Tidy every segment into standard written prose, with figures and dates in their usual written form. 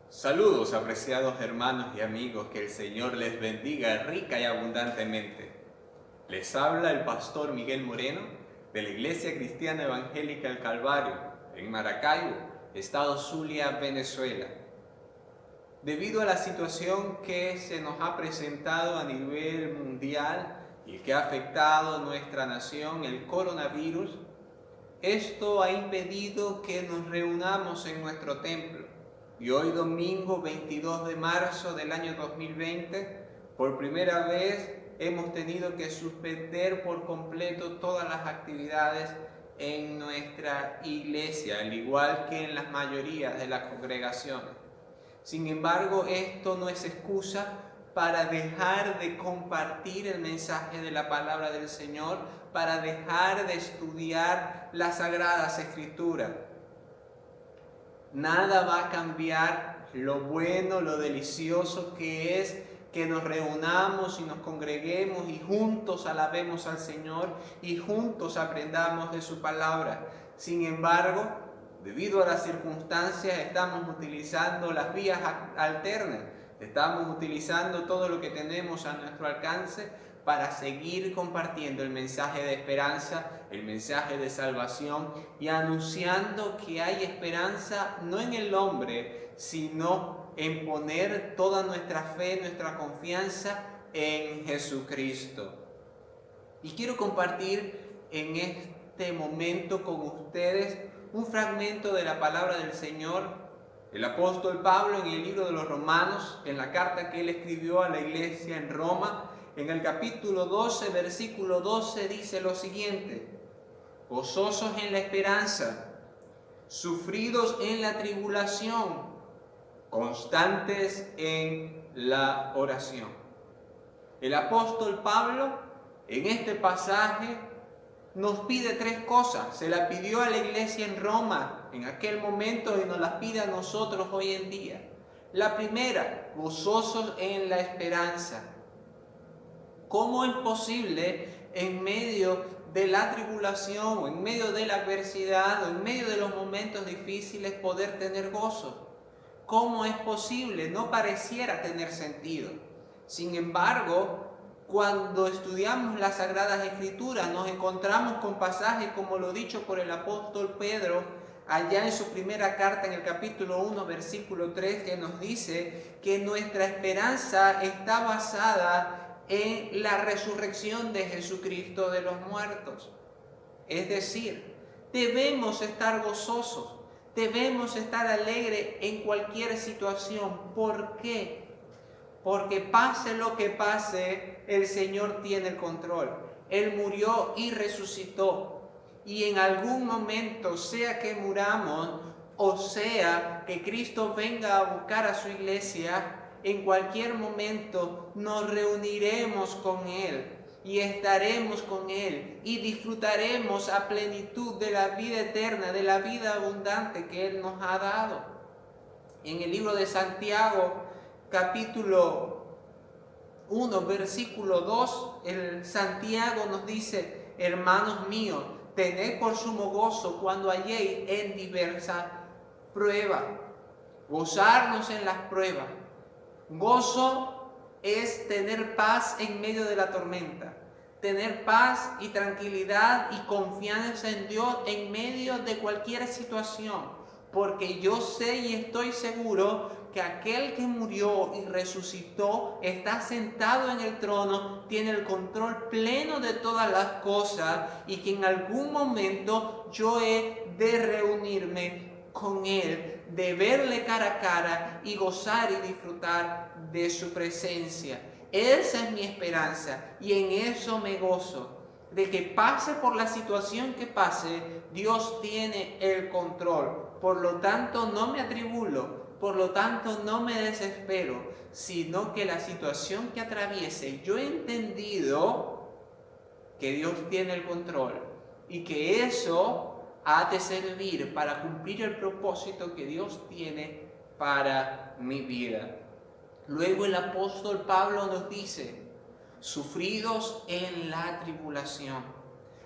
Saludos, apreciados hermanos y amigos, que el Señor les bendiga rica y abundantemente. Les habla el pastor Miguel Moreno de la Iglesia Cristiana Evangélica El Calvario, en Maracaibo, estado Zulia, Venezuela. Debido a la situación que se nos ha presentado a nivel mundial y que ha afectado a nuestra nación, el coronavirus, esto ha impedido que nos reunamos en nuestro templo. Y hoy domingo 22 de marzo del año 2020, por primera vez hemos tenido que suspender por completo todas las actividades en nuestra iglesia, al igual que en las mayorías de las congregaciones. Sin embargo, esto no es excusa para dejar de compartir el mensaje de la palabra del Señor, para dejar de estudiar las Sagradas Escrituras. Nada va a cambiar lo bueno, lo delicioso que es que nos reunamos y nos congreguemos y juntos alabemos al Señor y juntos aprendamos de su palabra. Sin embargo, debido a las circunstancias, estamos utilizando las vías alternas, estamos utilizando todo lo que tenemos a nuestro alcance para seguir compartiendo el mensaje de esperanza, el mensaje de salvación y anunciando que hay esperanza no en el hombre, sino en poner toda nuestra fe, nuestra confianza en Jesucristo. Y quiero compartir en este momento con ustedes un fragmento de la palabra del Señor. El apóstol Pablo en el libro de los Romanos, en la carta que él escribió a la iglesia en Roma, en el capítulo 12, versículo 12, dice lo siguiente: gozosos en la esperanza, sufridos en la tribulación, constantes en la oración. El apóstol Pablo en este pasaje nos pide tres cosas. Se la pidió a la iglesia en Roma en aquel momento y nos las pide a nosotros hoy en día. La primera, gozosos en la esperanza. ¿Cómo es posible en medio de la tribulación o en medio de la adversidad o en medio de los momentos difíciles poder tener gozo? ¿Cómo es posible? No pareciera tener sentido. Sin embargo, cuando estudiamos las Sagradas Escrituras nos encontramos con pasajes como lo dicho por el apóstol Pedro allá en su primera carta en el capítulo 1 versículo 3, que nos dice que nuestra esperanza está basada en la resurrección de Jesucristo de los muertos. Es decir, debemos estar gozosos, debemos estar alegres en cualquier situación. ¿Por qué? Porque pase lo que pase, el Señor tiene el control. Él murió y resucitó. Y en algún momento, sea que muramos o sea que Cristo venga a buscar a su iglesia, en cualquier momento nos reuniremos con Él y estaremos con Él y disfrutaremos a plenitud de la vida eterna, de la vida abundante que Él nos ha dado. En el libro de Santiago, capítulo 1, versículo 2, el Santiago nos dice: hermanos míos, tened por sumo gozo cuando halléis en diversa prueba. Gozarnos en las pruebas. Gozo es tener paz en medio de la tormenta, tener paz y tranquilidad y confianza en Dios en medio de cualquier situación, porque yo sé y estoy seguro que aquel que murió y resucitó está sentado en el trono, tiene el control pleno de todas las cosas y que en algún momento yo he de reunirme con Él, de verle cara a cara y gozar y disfrutar de su presencia. Esa es mi esperanza y en eso me gozo, de que pase por la situación que pase, Dios tiene el control. Por lo tanto, no me atribulo, por lo tanto, no me desespero, sino que la situación que atraviese, yo he entendido que Dios tiene el control y que eso ha de servir para cumplir el propósito que Dios tiene para mi vida. Luego el apóstol Pablo nos dice: sufridos en la tribulación.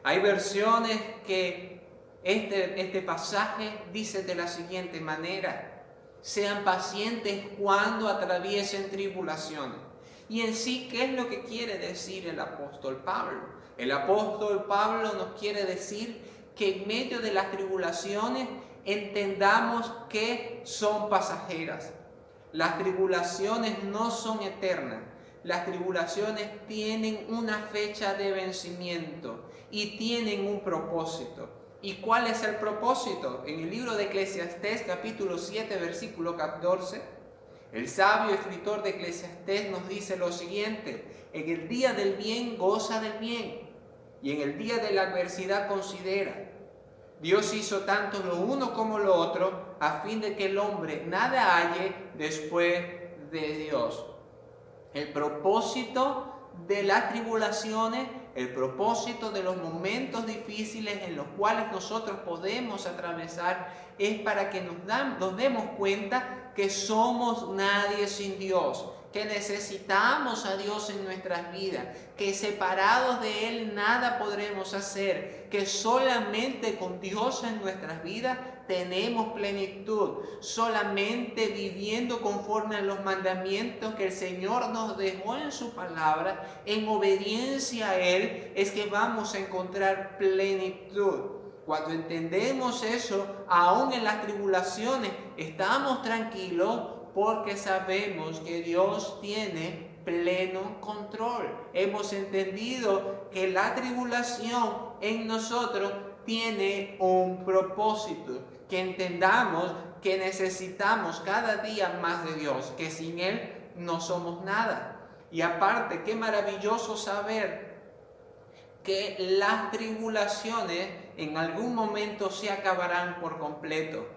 Hay versiones que este pasaje dice de la siguiente manera: Sean pacientes cuando atraviesen tribulaciones. Y en sí, ¿qué es lo que quiere decir el apóstol Pablo? El apóstol Pablo nos quiere decir que en medio de las tribulaciones entendamos que son pasajeras. Las tribulaciones no son eternas. Las tribulaciones tienen una fecha de vencimiento y tienen un propósito. ¿Y cuál es el propósito? En el libro de Eclesiastés, capítulo 7, versículo 14, el sabio escritor de Eclesiastés nos dice lo siguiente: en el día del bien goza del bien, y en el día de la adversidad considera. Dios hizo tanto lo uno como lo otro, a fin de que el hombre nada halle después de Dios. El propósito de las tribulaciones, el propósito de los momentos difíciles en los cuales nosotros podemos atravesar, es para que nos demos cuenta que somos nadie sin Dios, que necesitamos a Dios en nuestras vidas, que separados de Él nada podremos hacer, que solamente con Dios en nuestras vidas tenemos plenitud. Solamente viviendo conforme a los mandamientos que el Señor nos dejó en su palabra, en obediencia a Él, es que vamos a encontrar plenitud. Cuando entendemos eso, aún en las tribulaciones, estamos tranquilos porque sabemos que Dios tiene pleno control. Hemos entendido que la tribulación en nosotros tiene un propósito, que entendamos que necesitamos cada día más de Dios, que sin Él no somos nada. Y aparte, qué maravilloso saber que las tribulaciones en algún momento se acabarán por completo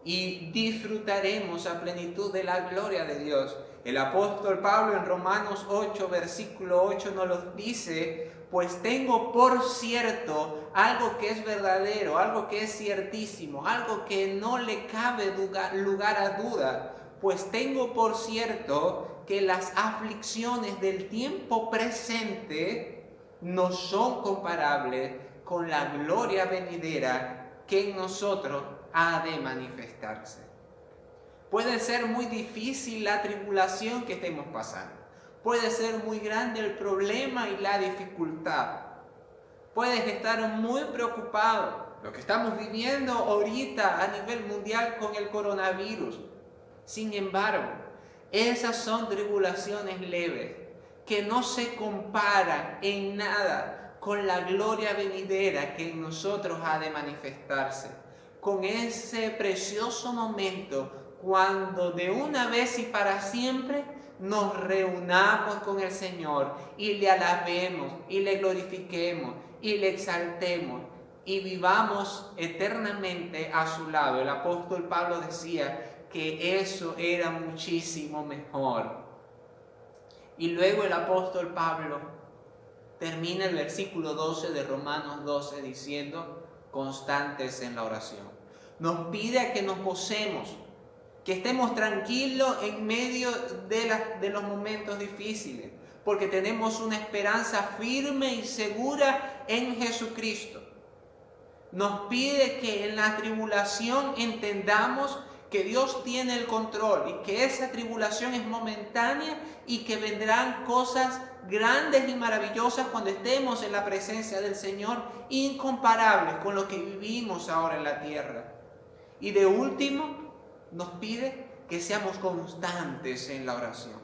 y disfrutaremos a plenitud de la gloria de Dios. El apóstol Pablo en Romanos 8, versículo 8 nos lo dice: pues tengo por cierto algo que es verdadero, algo que es ciertísimo, algo que no le cabe lugar a duda. Pues tengo por cierto que las aflicciones del tiempo presente no son comparables con la gloria venidera que en nosotros ha de manifestarse. Puede ser muy difícil la tribulación que estemos pasando. Puede ser muy grande el problema y la dificultad. Puedes estar muy preocupado. Lo que estamos viviendo ahorita a nivel mundial con el coronavirus. Sin embargo, esas son tribulaciones leves que no se comparan en nada con la gloria venidera que en nosotros ha de manifestarse. Con ese precioso momento cuando de una vez y para siempre nos reunamos con el Señor y le alabemos y le glorifiquemos y le exaltemos y vivamos eternamente a su lado. El apóstol Pablo decía que eso era muchísimo mejor. Y luego el apóstol Pablo termina el versículo 12 de Romanos 12 diciendo: constantes en la oración. Nos pide a que nos gocemos, que estemos tranquilos en medio de los momentos difíciles, porque tenemos una esperanza firme y segura en Jesucristo. Nos pide que en la tribulación entendamos que Dios tiene el control y que esa tribulación es momentánea y que vendrán cosas grandes y maravillosas cuando estemos en la presencia del Señor, incomparables con lo que vivimos ahora en la tierra. Y de último, nos pide que seamos constantes en la oración.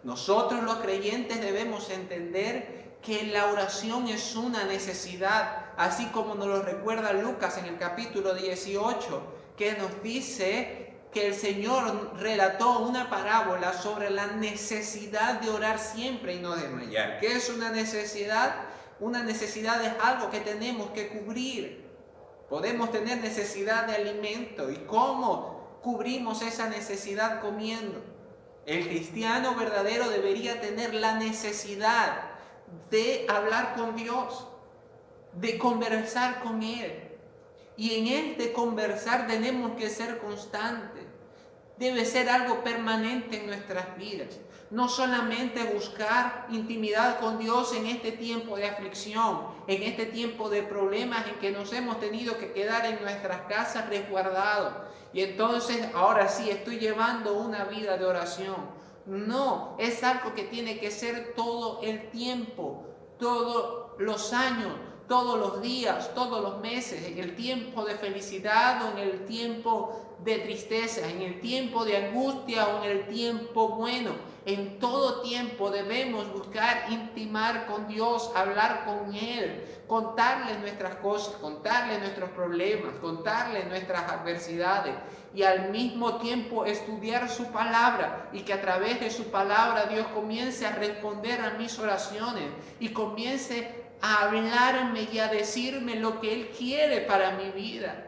Nosotros los creyentes debemos entender que la oración es una necesidad, así como nos lo recuerda Lucas en el capítulo 18, que nos dice que el Señor relató una parábola sobre la necesidad de orar siempre y no desmayar. ¿Qué es una necesidad? Una necesidad es algo que tenemos que cubrir. Podemos tener necesidad de alimento. ¿Y cómo cubrimos esa necesidad? Comiendo. El cristiano verdadero debería tener la necesidad de hablar con Dios, de conversar con Él. Y en este conversar tenemos que ser constantes. Debe ser algo permanente en nuestras vidas. No solamente buscar intimidad con Dios en este tiempo de aflicción, en este tiempo de problemas en que nos hemos tenido que quedar en nuestras casas resguardados. Y entonces ahora sí estoy llevando una vida de oración. No, es algo que tiene que ser todo el tiempo, todos los años, todos los días, todos los meses, en el tiempo de felicidad o en el tiempo de tristeza, en el tiempo de angustia o en el tiempo bueno. En todo tiempo debemos buscar intimar con Dios, hablar con Él, contarle nuestras cosas, contarle nuestros problemas, contarle nuestras adversidades y al mismo tiempo estudiar su palabra y que a través de su palabra Dios comience a responder a mis oraciones y comience a hablarme y a decirme lo que Él quiere para mi vida.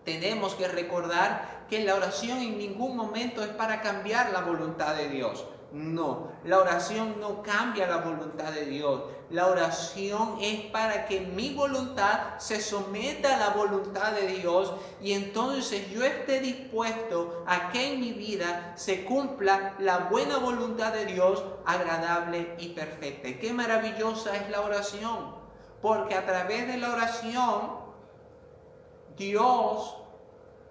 Tenemos que recordar que la oración en ningún momento es para cambiar la voluntad de Dios. No, la oración no cambia la voluntad de Dios. La oración es para que mi voluntad se someta a la voluntad de Dios y entonces yo esté dispuesto a que en mi vida se cumpla la buena voluntad de Dios, agradable y perfecta. Y qué maravillosa es la oración, porque a través de la oración Dios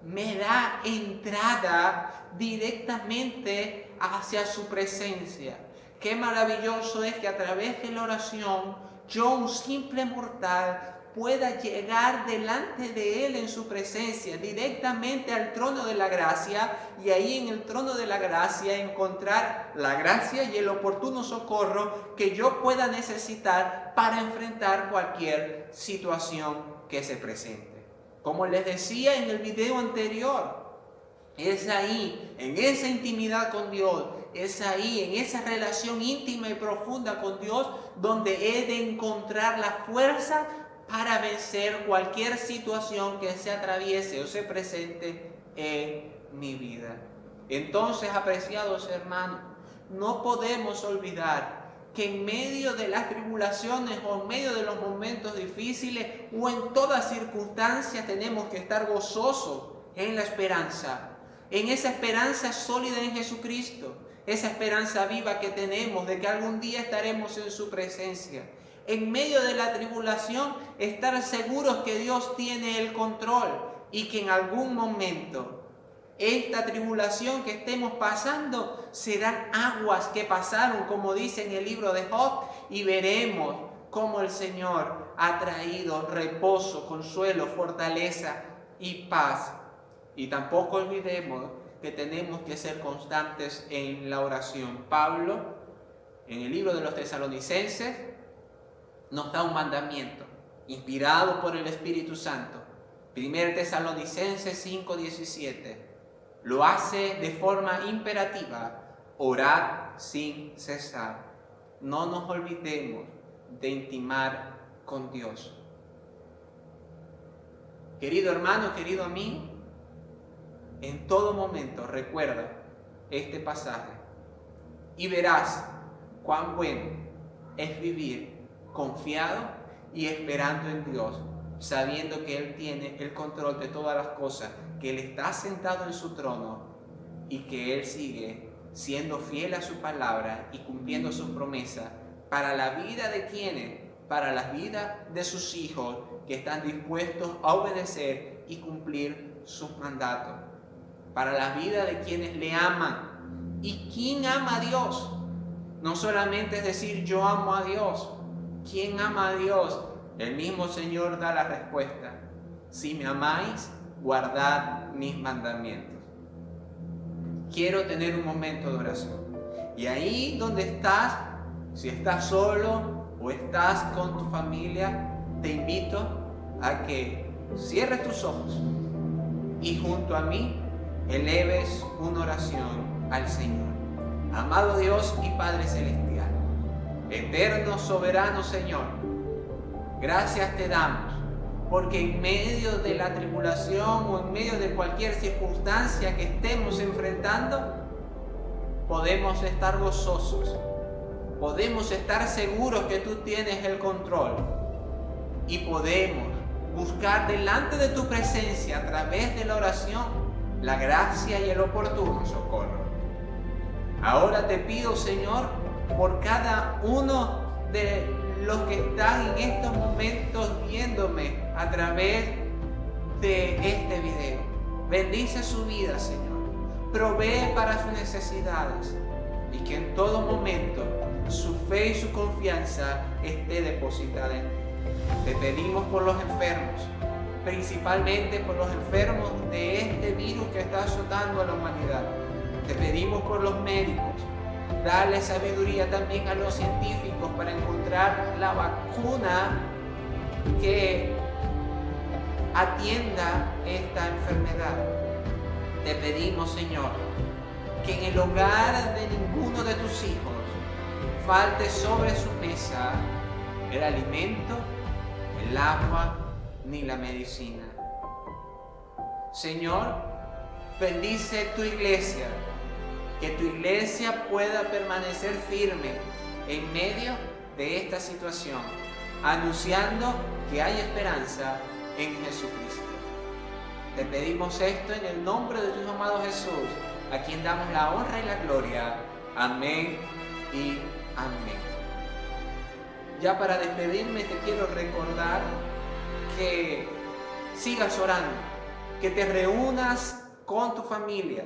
me da entrada directamente hacia su presencia. Qué maravilloso es que a través de la oración yo, un simple mortal, pueda llegar delante de Él en su presencia, directamente al trono de la gracia, y ahí en el trono de la gracia encontrar la gracia y el oportuno socorro que yo pueda necesitar para enfrentar cualquier situación que se presente. Como les decía en el video anterior, es ahí, en esa intimidad con Dios, es ahí, en esa relación íntima y profunda con Dios, donde he de encontrar la fuerza para vencer cualquier situación que se atraviese o se presente en mi vida. Entonces, apreciados hermanos, no podemos olvidar que en medio de las tribulaciones o en medio de los momentos difíciles o en toda circunstancia tenemos que estar gozosos en la esperanza, en esa esperanza sólida en Jesucristo, esa esperanza viva que tenemos de que algún día estaremos en su presencia. En medio de la tribulación, estar seguros que Dios tiene el control y que en algún momento esta tribulación que estemos pasando serán aguas que pasaron, como dice en el libro de Job, y veremos cómo el Señor ha traído reposo, consuelo, fortaleza y paz. Y tampoco olvidemos que tenemos que ser constantes en la oración. Pablo, en el libro de los Tesalonicenses, nos da un mandamiento, inspirado por el Espíritu Santo. 1 Tesalonicenses 5:17. Lo hace de forma imperativa: orad sin cesar. No nos olvidemos de intimar con Dios. Querido hermano, querido amigo, en todo momento recuerda este pasaje y verás cuán bueno es vivir confiado y esperando en Dios, sabiendo que Él tiene el control de todas las cosas, que Él está sentado en su trono y que Él sigue siendo fiel a su palabra y cumpliendo sus promesas para la vida de quienes, para la vida de sus hijos que están dispuestos a obedecer y cumplir sus mandatos, para la vida de quienes le aman. ¿Y quién ama a Dios? No solamente es decir yo amo a Dios. ¿Quién ama a Dios? El mismo Señor da la respuesta: si me amáis, guardad mis mandamientos. Quiero tener un momento de oración. Y ahí donde estás, si estás solo o estás con tu familia, te invito a que cierres tus ojos y junto a mí eleves una oración al Señor. Amado Dios y Padre Celestial, eterno, soberano Señor, gracias te damos, porque en medio de la tribulación o en medio de cualquier circunstancia que estemos enfrentando, podemos estar gozosos, podemos estar seguros que tú tienes el control y podemos buscar delante de tu presencia a través de la oración la gracia y el oportuno socorro. Ahora te pido, Señor, por cada uno de los que están en estos momentos viéndome a través de este video. Bendice su vida, Señor. Provee para sus necesidades y que en todo momento su fe y su confianza esté depositada en ti. Te pedimos por los enfermos, principalmente por los enfermos de este virus que está azotando a la humanidad. Te pedimos por los médicos. Dale sabiduría también a los científicos para encontrar la vacuna que atienda esta enfermedad. Te pedimos, Señor, que en el hogar de ninguno de tus hijos falte sobre su mesa el alimento, el agua, ni la medicina. Señor, bendice tu iglesia, que tu iglesia pueda permanecer firme en medio de esta situación, anunciando que hay esperanza en Jesucristo. Te pedimos esto en el nombre de tu Hijo amado Jesús, a quien damos la honra y la gloria. Amén y amén. Ya para despedirme te quiero recordar que sigas orando, que te reúnas con tu familia,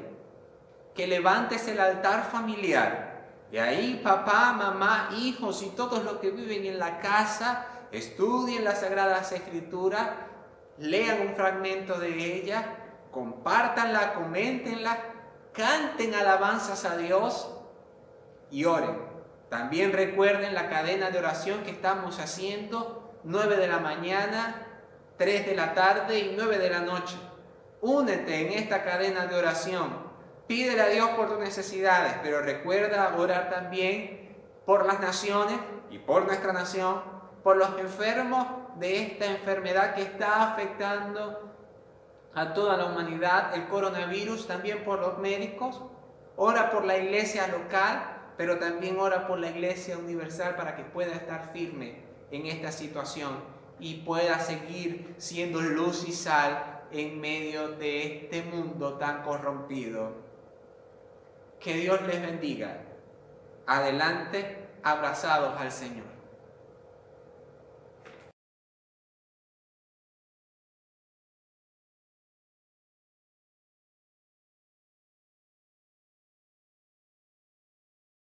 que levantes el altar familiar. Y ahí papá, mamá, hijos y todos los que viven en la casa estudien las Sagradas Escrituras, lean un fragmento de ella, compártanla, coméntenla, canten alabanzas a Dios y oren. También recuerden la cadena de oración que estamos haciendo, 9 de la mañana, 3 de la tarde y 9 de la noche. Únete en esta cadena de oración. Pídele a Dios por tus necesidades, pero recuerda orar también por las naciones y por nuestra nación, por los enfermos de esta enfermedad que está afectando a toda la humanidad, el coronavirus, también por los médicos. Ora por la iglesia local, pero también ora por la iglesia universal para que pueda estar firme en esta situación y pueda seguir siendo luz y sal en medio de este mundo tan corrompido. Que Dios les bendiga. Adelante, abrazados al Señor.